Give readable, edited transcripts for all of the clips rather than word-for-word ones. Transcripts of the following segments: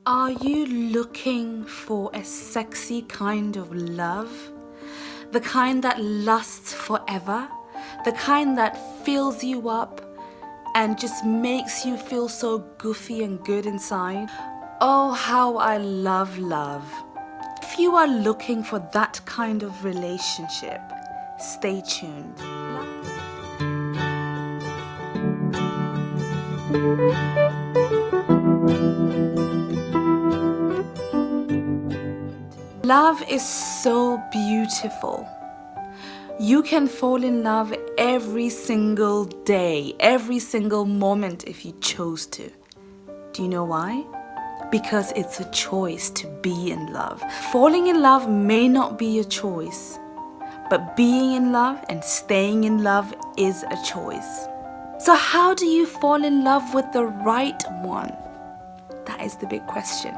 Are you looking for a sexy kind of love? The kind that lasts forever? The kind that fills you up and just makes you feel so goofy and good inside? Oh, how I love love. If you are looking for that kind of relationship, stay tuned. Love is so beautiful. You can fall in love every single day, every single moment if you chose to. Do you know why? Because it's a choice to be in love. Falling in love may not be a choice, but being in love and staying in love is a choice. So how do you fall in love with the right one? That is the big question.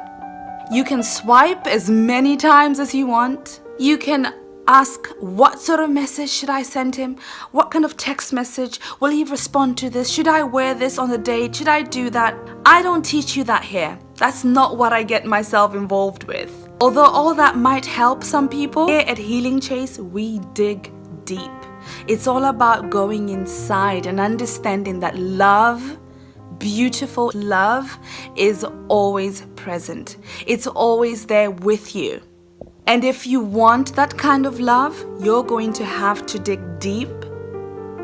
You can swipe as many times as you want. You can ask, what sort of message should I send him? What kind of text message? Will he respond to this? Should I wear this on the date? Should I do that? I don't teach you that here. That's not what I get myself involved with. Although all that might help some people, here at Healing Chase, we dig deep. It's all about going inside and understanding that love, beautiful love, is always present. It's always there with you. And if you want that kind of love, you're going to have to dig deep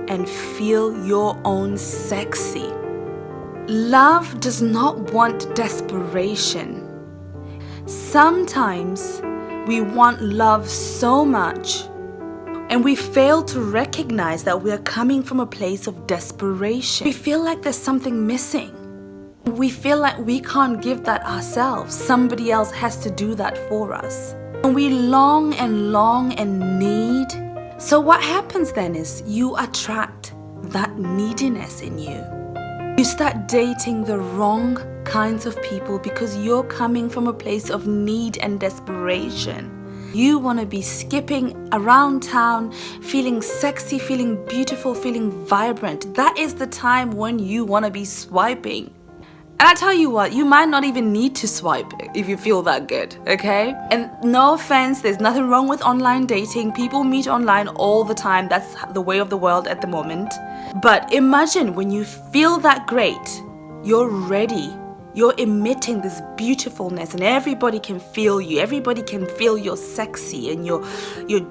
and feel your own sexy. Love does not want desperation. Sometimes we want love so much and we fail to recognize that we are coming from a place of desperation. We feel like there's something missing. We feel like we can't give that ourselves. Somebody else has to do that for us. And we long and need. So what happens then is you attract that neediness in you. You start dating the wrong kinds of people because you're coming from a place of need and desperation. You want to be skipping around town, feeling sexy, feeling beautiful, feeling vibrant. That is the time when you want to be swiping. And I tell you what, you might not even need to swipe if you feel that good, okay? And no offense, there's nothing wrong with online dating. People meet online all the time. That's the way of the world at the moment. But imagine when you feel that great, you're ready. You're emitting this beautifulness and everybody can feel you. Everybody can feel you're sexy and your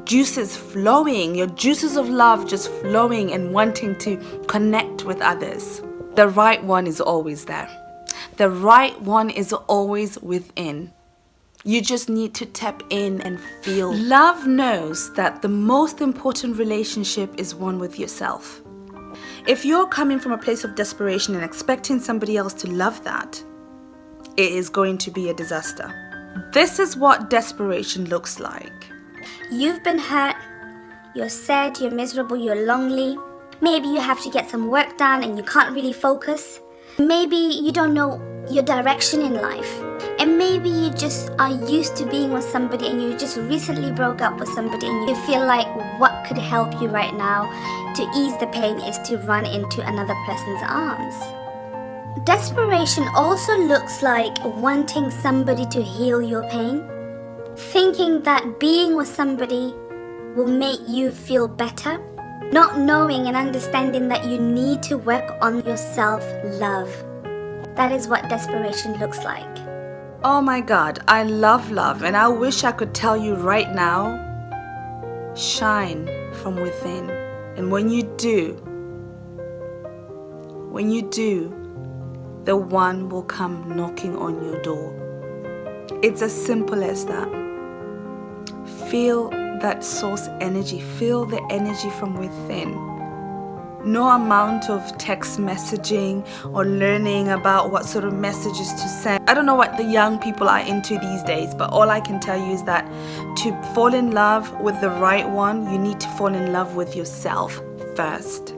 juices flowing, your juices of love just flowing and wanting to connect with others. The right one is always there. The right one is always within. You just need to tap in and feel. Love knows that the most important relationship is one with yourself. If you're coming from a place of desperation and expecting somebody else to love that, it is going to be a disaster. This is what desperation looks like. You've been hurt, you're sad, you're miserable, you're lonely. Maybe you have to get some work done and you can't really focus. Maybe you don't know your direction in life. And maybe you just are used to being with somebody and you just recently broke up with somebody and you feel like what could help you right now to ease the pain is to run into another person's arms. Desperation also looks like wanting somebody to heal your pain, thinking that being with somebody will make you feel better, not knowing and understanding that you need to work on your self-love. That is what desperation looks like. Oh my God, I love love and I wish I could tell you right now, shine from within. And when you do, the one will come knocking on your door. It's as simple as that. Feel that source energy. Feel the energy from within. No amount of text messaging or learning about what sort of messages to send. I don't know what the young people are into these days, but all I can tell you is that to fall in love with the right one, you need to fall in love with yourself first.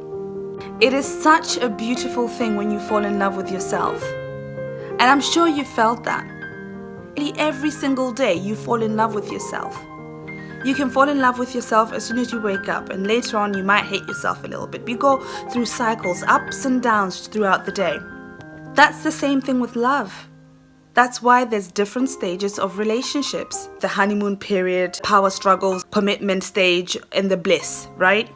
It is such a beautiful thing when you fall in love with yourself. And I'm sure you felt that. Every single day you fall in love with yourself. You can fall in love with yourself as soon as you wake up, and later on you might hate yourself a little bit. You go through cycles, ups and downs throughout the day. That's the same thing with love. That's why there's different stages of relationships. The honeymoon period, power struggles, commitment stage, and the bliss, right?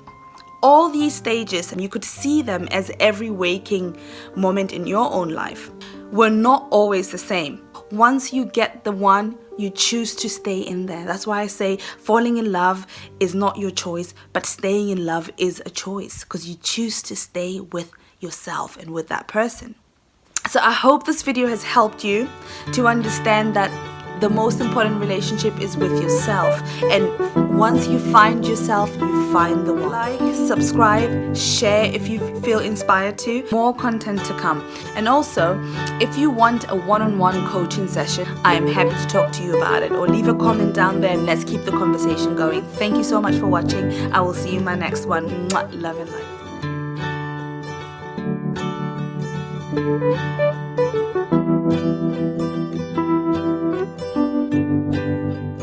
All these stages, you could see them as every waking moment in your own life. We're not always the same. Once you get the one, you choose to stay in there. That's why I say falling in love is not your choice, but staying in love is a choice, because you choose to stay with yourself and with that person. So I hope this video has helped you to understand that the most important relationship is with yourself. And once you find yourself, you find the one. Like, subscribe, share if you feel inspired to. More content to come. And also, if you want a one-on-one coaching session, I am happy to talk to you about it. Or leave a comment down there and let's keep the conversation going. Thank you so much for watching. I will see you in my next one. Mwah, love and light.